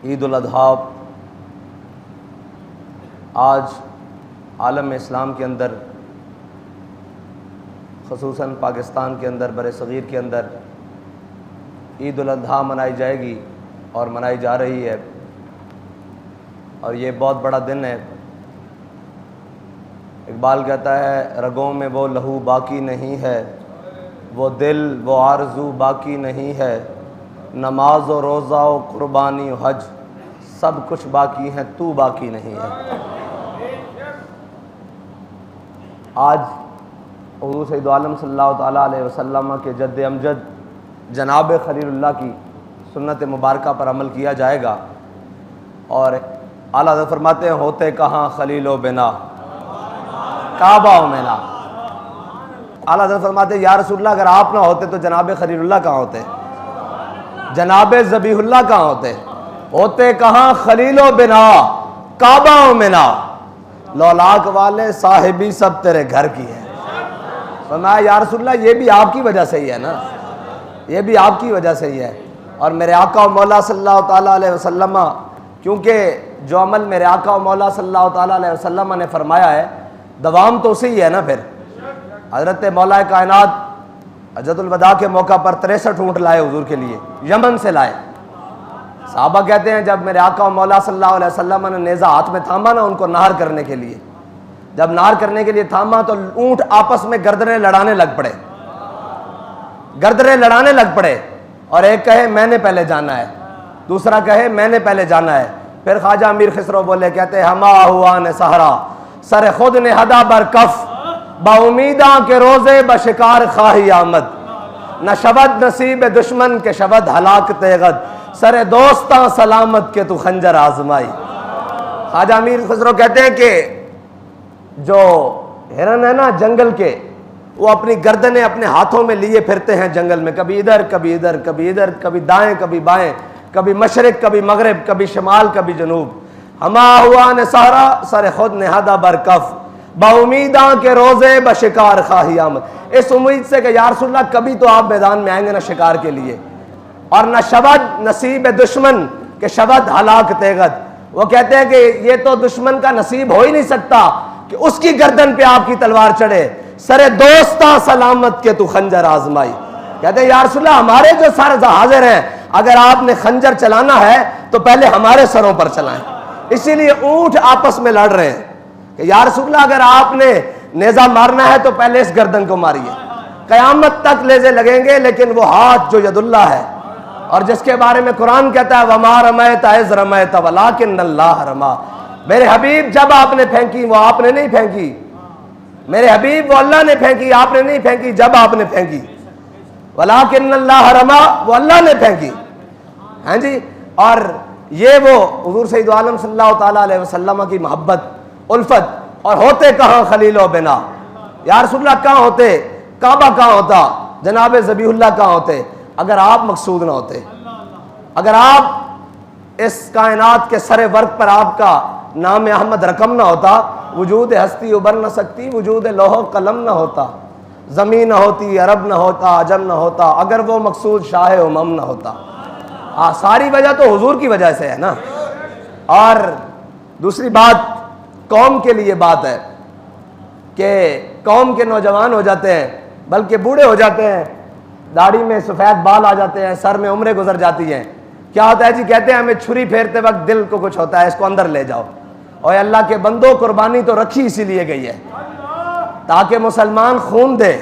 ईद उल अज़हा आज आलम इस्लाम के अंदर, ख़ुसूसन पाकिस्तान के अंदर, बर सग़ीर के अंदर ईद उल अज़हा मनाई जाएगी और मनाई जा रही है। और ये बहुत बड़ा दिन है। इकबाल कहता है, रगों में वो लहू बाकी नहीं है, वो दिल वो आरज़ू बाकी नहीं है, नमाज और रोज़ा और कुर्बानी और हज सब कुछ बाकी है, तू बाकी नहीं है। आज हुज़ूर सय्यद आलम सल्लल्लाहु तआला अलैहि वसल्लम के जद्द अमजद जनाब खलीलुल्लाह की सुन्नत मुबारका पर अमल किया जाएगा। और आला हज़रत फरमाते हैं, होते कहाँ खलीलो बिना काबा मेना। आला हज़रत फरमाते हैं, या रसूलल्लाह अगर आप ना होते तो जनाब खलीलुल्लाह कहाँ होते, जनाब ज़बीहुल्लाह कहाँ होते, होते कहाँ खलीलो बिना काबा मेना। लौलाक वाले साहिबी सब तेरे घर की है। फरमाया, या रसूलल्लाह ये भी आपकी वजह से ही है ना, ये भी आपकी वजह से ही है। और मेरे आका और मौला सल्लल्लाहु ताला अलैहि वसल्लम, क्योंकि जो अमल मेरे आका और मौला सल्लल्लाहु ताला अलैहि वसल्लम ने फरमाया है, दवाम तो उसी ही है ना। फिर हज़रत मौला कायनात हज्जतुल वदा के मौका पर 63 ऊँट लाए हुजूर के लिए, यमन से लाए। साहबा कहते हैं, जब मेरे आका और मौला सल्लल्लाहु अलैहि वसल्लम ने नेज़ा हाथ में थामा ना उनको नहर करने के लिए, जब नहर करने के लिए थामा तो ऊँट आपस में गर्दनें लड़ाने लग पड़े, गर्दनें लड़ाने लग पड़े। और एक कहे मैंने पहले जाना है, दूसरा कहे मैंने पहले जाना है। फिर ख्वाजा अमीर खिसरो बोले, कहते हमा हुआ ने सहरा सर खुद ने हदा बर कफ बाउमीदा के रोजे बशिकार खाही आमद, न शबद नसीब दुश्मन के शबद हलाक तेगद, सर दोस्ता सलामत के तू खंजर आजमाई। ख्वाजा अमीर खिसरो कहते हैं कि जो हिरन है ना जंगल के, वो अपनी गर्दनें अपने हाथों में लिए फिरते हैं जंगल में, कभी इधर कभी इधर कभी इधर, कभी दाएं कभी बाएं, कभी मशरिक कभी मगरिब, कभी शमाल कभी जनूब। हमा हुआ ने सहरा सर खुद ने हदा बर कफ बाउमीदा के रोजे बशिकार खाही आमद। इस उम्मीद से कि या रसूलल्लाह कभी तो आप मैदान में आएंगे ना शिकार के लिए, और न शबद नसीब दुश्मन के शबद हलाक तेगद। वो कहते हैं कि ये तो दुश्मन का नसीब हो ही नहीं सकता कि उसकी गर्दन पे आपकी तलवार चढ़े, सरे दोस्ता सलामत के तू खंजर आजमाई। कहते हैं, या रसूलल्लाह हमारे जो सर हाजिर हैं, अगर आपने खंजर चलाना है तो पहले हमारे सरों पर चलाएं। इसीलिए ऊंट आपस में लड़ रहे हैं कि या रसूलल्लाह अगर आपने नेजा मारना है तो पहले इस गर्दन को मारिए। कयामत तक नेज़े लगेंगे, लेकिन वो हाथ जो यदुल्लाह है, और जिसके बारे में कुरान कहता है, वमा रमैता इज़ रमैता वलाकिन्नल्लाह रमा। मेरे हबीब जब आपने फेंकी वो आपने नहीं फेंकी, मेरे हबीब वो अल्लाह ने फेंकी, आपने नहीं फेंकी। जब आपने फेंकी वलाकिन्नल्लाह रमा, वो अल्लाह ने फेंकी। हैं जी। और ये वो हुजूर सय्यद आलम सल्लल्लाहु ताला अलैहि वसल्लम की मोहब्बत, उल्फत। और होते कहाँ खलीलो बिना, या रसूलल्लाह कहाँ होते, काबा कहाँ होता, जनाब ज़बीहुल्लाह कहाँ होते, अगर आप मकसूद ना होते, अगर आप इस कायनात के सरे वर्ग पर आपका नाम अहमद रकम ना होता, वजूद हस्ती उबर न सकती, वजूद लोहो कलम ना होता, ज़मीन ना होती, अरब ना होता, अजम ना होता, अगर वो मकसूद शाह उमम ना होता। सारी वजह तो हुजूर की वजह से है ना। और दूसरी बात कौम के लिए बात है कि कौम के नौजवान हो जाते हैं, बल्कि बूढ़े हो जाते हैं, दाढ़ी में सफ़ेद बाल आ जाते हैं, सर में उम्रें गुजर जाती हैं। क्या होता है जी, कहते हैं हमें छुरी फेरते वक्त दिल को कुछ होता है, इसको अंदर ले जाओ। और अल्लाह के बंदो, कुर्बानी तो रखी इसीलिए गई है ताकि मुसलमान खून दे,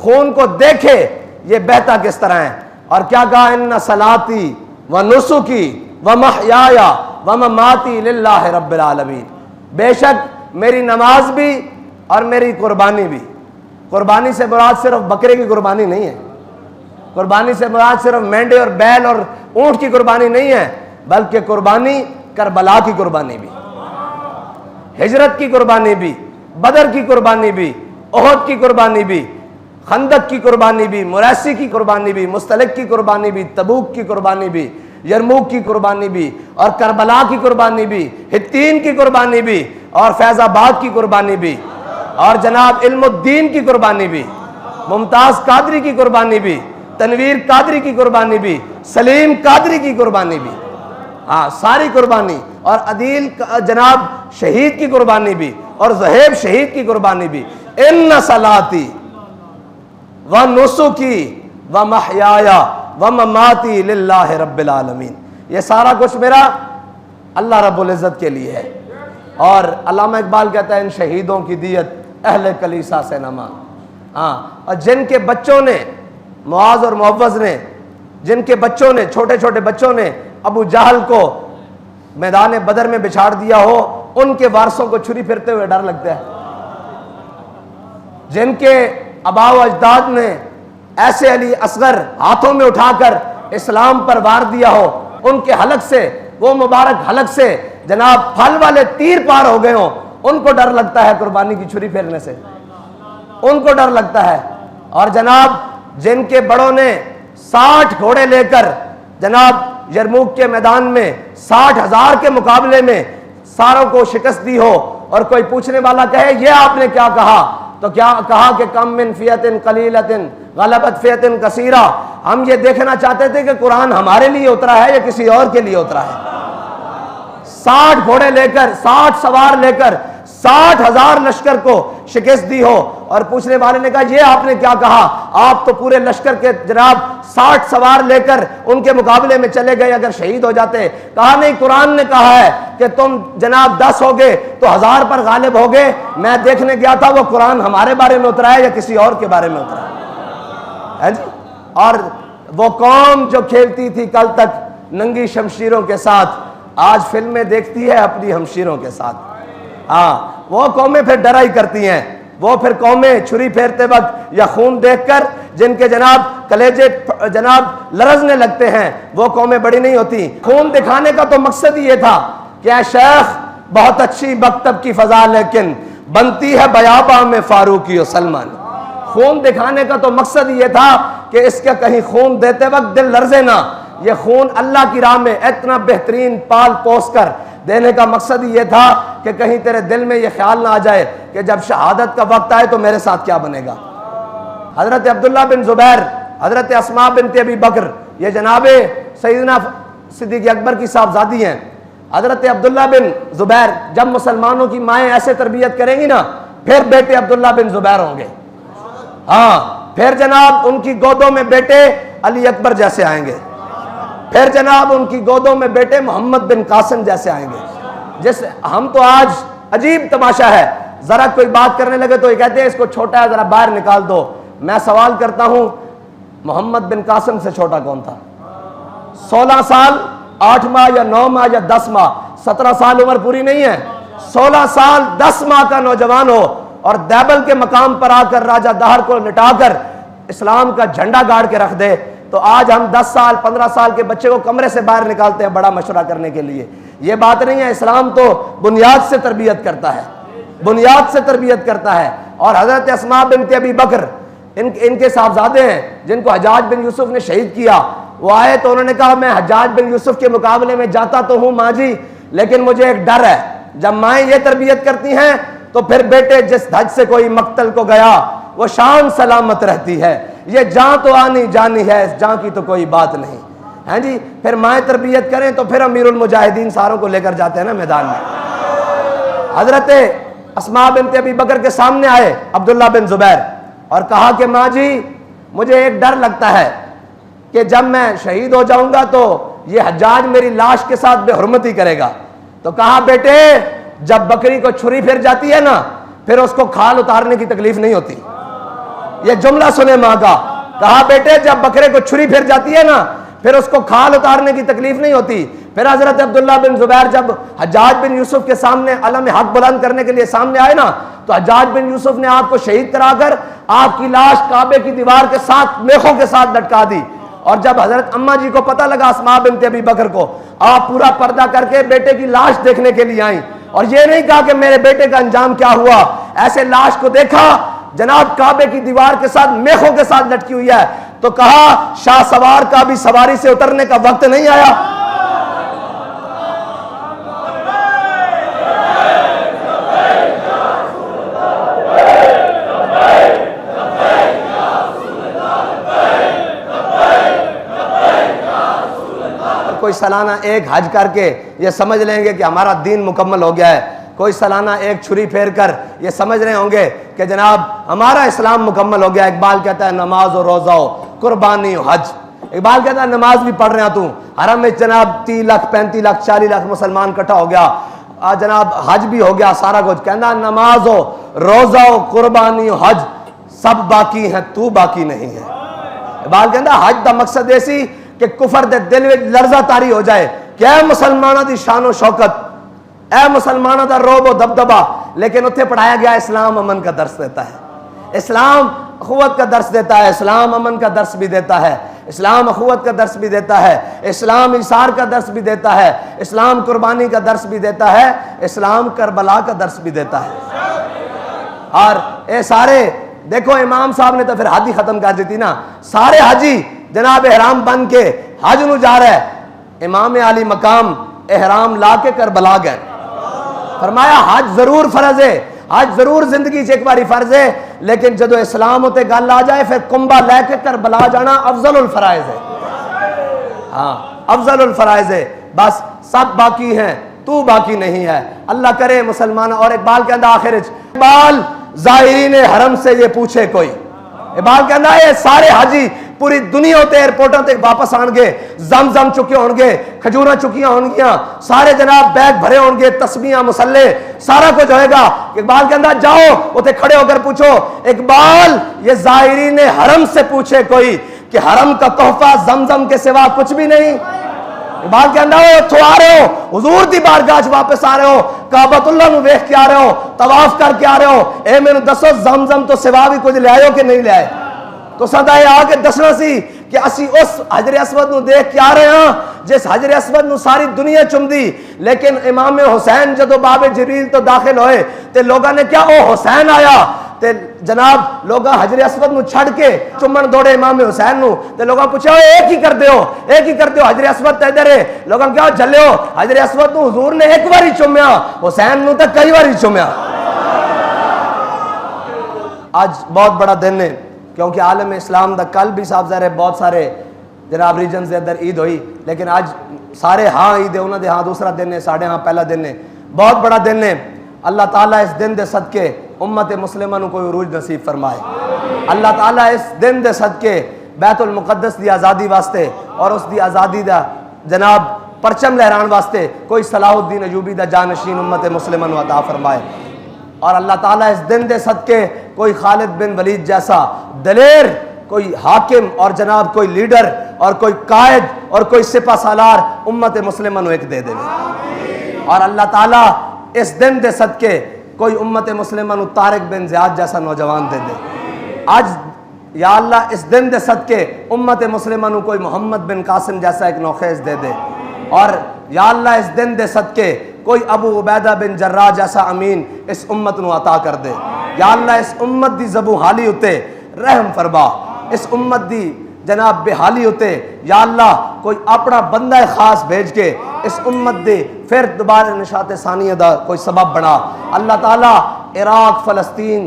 खून को देखे ये बहता किस तरह है। और क्या कहा, इन्ना सलाती व नुसुकी व महयाया व ममाती लिल्लाहि रब्बिल आलमीन। बेशक मेरी नमाज भी और मेरी कुर्बानी भी। कुर्बानी से मुराद सिर्फ बकरे की कुर्बानी नहीं है, कुर्बानी से मुराद सिर्फ मेंढे और बैल और ऊंट की कुर्बानी नहीं है, बल्कि कुर्बानी करबला की कुर्बानी भी, हिजरत की कुर्बानी भी, बदर की कुर्बानी भी, ओहद की कुर्बानी भी, खंदक की कुर्बानी भी, मुरैसी की कुर्बानी भी, मुस्तलिक की कुर्बानी भी, तबूक की कुर्बानी भी, यरमूक की कुर्बानी भी, और करबला की कुर्बानी भी, हित्तीन की कुर्बानी भी, और फैजाबाद की कुर्बानी भी, और जनाब इल्मुद्दीन की कुर्बानी भी, मुमताज कादरी की कुर्बानी भी, तनवीर कादरी की कुर्बानी भी, सलीम कादरी की कुर्बानी भी। हाँ, सारी कुर्बानी, और अदील जनाब शहीद की कुर्बानी भी, और ज़ुहैब शहीद की कुर्बानी भी। इन्ना सलाती व नुसुकी व महयाया व ममाती लिल्लाहि रब्बिल आलमीन, ये सारा कुछ मेरा अल्लाह रब्बुल इज़्ज़त के लिए है। और अल्लामा इकबाल कहता है इन शहीदों की दियत अहले कलीसा से न मांग। हाँ, और जिनके बच्चों ने, मुआज और मुअव्वज़ ने, जिनके बच्चों ने, छोटे छोटे बच्चों ने अबू जहल को मैदान बदर में बिछाड़ दिया हो, उनके वारसों को छुरी फिरते हुए डर लगता है। जिनके अबाव अजदाद ने ऐसे अली असगर हाथों में उठाकर इस्लाम पर वार दिया हो, उनके हलक से, वो मुबारक हलक से जनाब फल वाले तीर पार हो गए हो, उनको डर लगता है कुर्बानी की छुरी फेरने से, उनको डर लगता है। और जनाब जिनके बड़ों ने 60 घोड़े लेकर जनाब यरमूक के मैदान में 60,000 के मुकाबले में सारों को शिकस्त दी हो, और कोई पूछने वाला कहे ये आपने क्या कहा, तो क्या कहा कि कम मिन फियतिन कलीलतिन गलबत फियतिन कसीरा। हम ये देखना चाहते थे कि कुरान हमारे लिए उतरा है या किसी और के लिए उतरा है। 60 घोड़े लेकर, 60 सवार लेकर 60,000 लश्कर को शिकस्त दी हो, और पूछने वाले ने कहा ये आपने क्या कहा, आप तो पूरे लश्कर के जनाब 60 सवार लेकर उनके मुकाबले में चले गए, अगर शहीद हो जाते। कहा नहीं, कुरान ने कहा है कि तुम जनाब 10 हो गए तो 1000 पर गालिब हो गए। मैं देखने गया था वो कुरान हमारे बारे में उतरा है या किसी और के बारे में उतरा है जी। और वो कौम जो खेलती थी कल तक नंगी शमशीरों के साथ, आज फिल्में देखती है अपनी हमशीरों के साथ। हाँ, वो कौमें फिर डरा ही करती हैं, वो फिर कौमें छुरी फेरते वक्त या खून देखकर जिनके जनाब कलेजे जनाब लरजने लगते हैं, वो कौमें बड़ी नहीं होती। खून दिखाने का तो मकसद ही ये था कि शेख बहुत अच्छी मकतब की फजा लेकिन बनती है बयाबा में फारूकी और सलमान। खून दिखाने का तो मकसद ये था कि इसका कहीं खून देते वक्त दिल लर्जे ना। ये खून अल्लाह की राह में इतना बेहतरीन पाल पोस कर देने का मकसद ही ये था कि कहीं तेरे दिल में ये ख्याल ना आ जाए कि जब शहादत का वक्त आए तो मेरे साथ क्या बनेगा। हजरत अब्दुल्ला बिन जुबैर, हजरत अस्मा बिनत अबी बकर, ये जनाबे सैयदना सिद्दीक़ अकबर की साहबजादी हैं। हजरत अब्दुल्ला बिन जुबैर, जब मुसलमानों की माएँ ऐसे तरबियत करेंगी ना, फिर बेटे अब्दुल्ला बिन जुबैर होंगे। हाँ, फिर जनाब उनकी गोदों में बेटे अली अकबर जैसे आएंगे, फिर जनाब उनकी गोदों में बेटे मोहम्मद बिन कासिम जैसे आएंगे। जैसे हम तो आज अजीब तमाशा है, जरा कोई बात करने लगे तो ये कहते हैं इसको छोटा है जरा बाहर निकाल दो। मैं सवाल करता हूं, मोहम्मद बिन कासिम से छोटा कौन था? 16 साल 8 माह या 9 माह या 10 माह, 17 साल उम्र पूरी नहीं है। 16 साल 10 माह का नौजवान हो और दैबल के मकाम पर आकर राजा दहर को लिटाकर इस्लाम का झंडा गाड़ के रख दे, तो आज हम 10 साल 15 साल के बच्चे को कमरे से बाहर निकालते हैं बड़ा मशवरा करने के लिए। ये बात नहीं है। इस्लाम तो बुनियाद से तरबियत करता है, बुनियाद से तरबियत करता है। और हजरत अस्मा बिनत अबी बकर इनके साहबजादे हैं जिनको हज्जाज बिन यूसुफ ने शहीद किया। वो आए तो उन्होंने कहा मैं हज्जाज बिन यूसुफ के मुकाबले में जाता तो हूँ माँ जी, लेकिन मुझे एक डर है, जब माएँ ये तरबियत करती हैं तो फिर बेटे जिस धज से कोई मक्तल को गया वो शान सलामत रहती है। ये जान तो आनी जानी है, इस जान की तो कोई बात नहीं है जी। फिर माएँ तरबियत करें तो फिर अमीरुल मुजाहिदीन सारों को लेकर जाते हैं ना मैदान में। हजरत अस्मा बिनत अबी बकर के सामने आए अब्दुल्ला बिन जुबैर और कहा कि माँ जी मुझे एक डर लगता है कि जब मैं शहीद हो जाऊंगा तो ये हज्जाज मेरी लाश के साथ बेहुरमती करेगा। तो कहा बेटे जब बकरी को छुरी फिर जाती है ना, फिर उसको खाल उतारने की तकलीफ नहीं होती। ये जुमला सुने माँ का। कहा बेटे जब बकरे को छुरी फिर जाती है ना, फिर उसको खाल उतारने की तकलीफ नहीं होती। फिर हजरत अब्दुल्ला बिन जुबैर जब हज्जाज बिन यूसुफ के सामने अलम हक बुलंद करने के लिए सामने आए ना, तो हज्जाज बिन यूसुफ ने आपको शहीद कराकर आपकी लाश काबे की दीवार के साथ मेखों के साथ लटका दी। और जब हजरत अम्मा जी को पता लगा अस्मा बिनत अबी बकर को, आप पूरा पर्दा करके बेटे की लाश देखने के लिए आई और ये नहीं कहा कि मेरे बेटे का अंजाम क्या हुआ। ऐसे लाश को देखा जनाब काबे की दीवार के साथ मेखों के साथ लटकी हुई है, तो कहा शाह सवार का भी सवारी से उतरने का वक्त नहीं आया। कोई कोई सालाना एक हज करके ये समझ लेंगे कि हमारा दीन मुकम्मल हो गया है, कोई सालाना एक छुरी फेर कर ये समझ रहे होंगे कि जनाब हमारा इस्लाम मुकम्मल हो गया। इकबाल कहता है नमाज और रोज़ा हो, कुर्बानी हो, हज। इकबाल कहता है नमाज भी पढ़ रहे तू, हरम में जनाब 30 लाख 35 लाख 40 लाख मुसलमान इकट्ठा हो गया, जनाब हज भी हो गया, सारा कुछ। कहना नमाज हो, रोज़ा हो, कुर्बानी हो, हज सब बाकी है, तू बाकी नहीं है। इकबाल कहता हज का मकसद ऐसी कि कुफर दे दिल में लर्जा तारी हो जाए कि ऐ मुसलमानों की शान शौकत, ऐ मुसलमानों का रोब व दबदबा। लेकिन उत्थे पढ़ाया गया इस्लाम अमन का दर्स देता है, इस्लाम अखुवत का दर्स देता है, इस्लाम अमन का दर्स भी देता है, इस्लाम अखुवत का दर्स भी देता है, इस्लाम इसार का दर्स भी देता है, इस्लाम कुर्बानी का दर्स भी देता है, इस्लाम करबला का दर्स भी देता है। और ये सारे देखो इमाम साहब ने तो फिर हाजी खत्म कर दी थी ना, सारे हाजी जनाब एहराम बन के हज नु जा रहा है, इमाम आली मकाम एहराम ला के करबला गए। फरमाया हज जरूर फर्ज है, हज जरूर जिंदगी से एक बारी फर्ज है, लेकिन जदों इस्लाम होते गल आ जाए फिर कुंभा लैके करबला जाना अफजलुल फराइज है। हाँ अफजलुल फराइज है, बस सब बाकी हैं, तू बाकी नहीं है। अल्लाह करे मुसलमान। और इकबाल कहता आखिर इकबाल ज़ाहिरीन हरम से ये पूछे कोई, इकबाल कहता ये सारे हाजी पूरी दुनिया होते एयरपोर्टों तक वापस आएंगे, जम चुके होंगे, खजूरा चुकियां होंगियां, सारे जनाब बैग भरे होंगे, तस्बीहां मुसल्ले सारा कुछ होएगा। इकबाल कहता जाओ उसे खड़े होकर पूछो, इकबाल ये ज़ाहिरीन हरम से पूछे कोई कि हरम का तोहफा जमजम के सिवा कुछ भी नहीं। इकबाल कहता हो तो आ रहे हो, हुजूर दी बारगाह वापस आ रहे हो, काबतुल्लाह नु वेख के आ रहे हो, तवाफ करके आ रहे हो, ए मैनू दसो जमजम तो सिवा भी कुछ ले आए हो कि नहीं ले आए? तो सदा आके दसना सी कि असी उस हजर असवद नु देख के आ रहे हैं जिस हजर असवद नु सारी दुनिया चुमदी। लेकिन इमाम हुसैन जदों बाबे जरील तो दाखिल होए ते लोगों ने क्या ओ हुसैन आया ते जनाब लोग हजर असवद नु छड़ के चुमन दौड़े इमाम हुसैन नु। ते लोगों पूछा एक ही करते हो, एक ही करते हो, हजर असवद तो इधर है। लोगों क्या चले हो हजर असवद नु हुजूर ने एक बारी चुमया, हुसैन नु तो कई बारी चुमया। आज बहुत बड़ा दिन है क्योंकि आलम इस्लाम दा कल भी साहब ज़ाहिर है बहुत सारे जनाब रीजन के अंदर ईद हुई, लेकिन आज सारे हाँ ईद है, उन्होंने हाँ दूसरा दिन है, साढ़े हाँ पहला दिन है, बहुत बड़ा दिन है। अल्लाह ताला इस दिन दे सदके उम्मत मुस्लिमा को कोई उरूज नसीब फरमाए। अल्लाह ताला इस दिन दे सदके बैतुल मुक़द्दस दी आज़ादी वास्ते और उस दी आज़ादी दा जनाब परचम लहरान वास्ते कोई सलाहुद्दीन अयूबी दा जानशीन उम्मत मुस्लिमा अता फरमाए। और अल्लाह ताला इस दिन दे सदके कोई खालिद बिन वलीद जैसा दलेर कोई हाकिम और जनाब कोई लीडर और कोई कायद और कोई सिपा सालार उम्मत मुस्लिमा एक दे दे। और अल्लाह ताला इस दिन दे सदके कोई उम्मत मुस्लिमा तारिक बिन ज़ियाद जैसा नौजवान दे दे। आज या अल्लाह इस दिन दे सदके उम्मत मुस्लिमा कोई मोहम्मद बिन कासिम जैसा एक नौखेज दे दे। और या अल्लाह इस दिन दे सदके कोई अबू उबैदा बिन जर्राह जैसा अमीन इस उम्मत को अता कर दे। या अल्लाह इस उम्मत दी ज़बू हाली उते रहम फरमा, इस उम्मत दी जनाब बेहाली उते या अल्लाह कोई अपना बंदा खास भेज के इस उम्मत दे फिर दोबारा निशात सानिया दा कोई सबब बना। अल्लाह ताला इराक, फ़लस्तीन,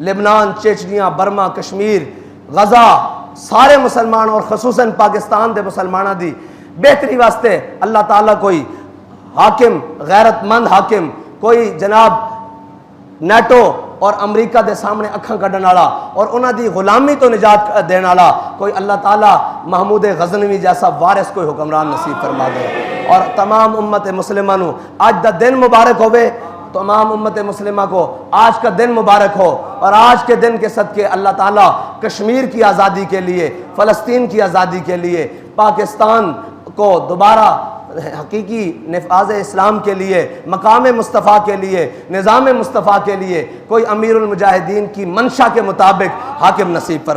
लेबनान, चेचनिया, बर्मा, कश्मीर, गज़ा सारे मुसलमान और खसूसन पाकिस्तान के मुसलमानों की बेहतरी वास्ते अल्लाह ताला कोई हाकिम, गैरतमंद हाकिम, कोई जनाब नेटो और अमरीका के सामने अखां कढ़न वाला और उन्होंने गुलामी तो निजात देने वाला कोई अल्लाह ताला महमूद गजनवी जैसा वारिस कोई हुक्मरान नसीब फरमा दे। और तमाम उम्मत मुस्लिमा आज का दिन मुबारक होवे, तमाम उम्मत मुस्लिमा को आज का दिन मुबारक हो। और आज के दिन के सदके अल्लाह ताला कश्मीर की आज़ादी के लिए, फ़लस्तीन की आज़ादी के लिए, पाकिस्तान को दोबारा हकीकी निफ़ाज़ इस्लाम के लिए, मकाम मुस्तफ़ा के लिए, निज़ाम मुस्तफ़ा के लिए कोई अमीरुल मुजाहिदीन की मंशा के मुताबिक हाकिम नसीब फरमा।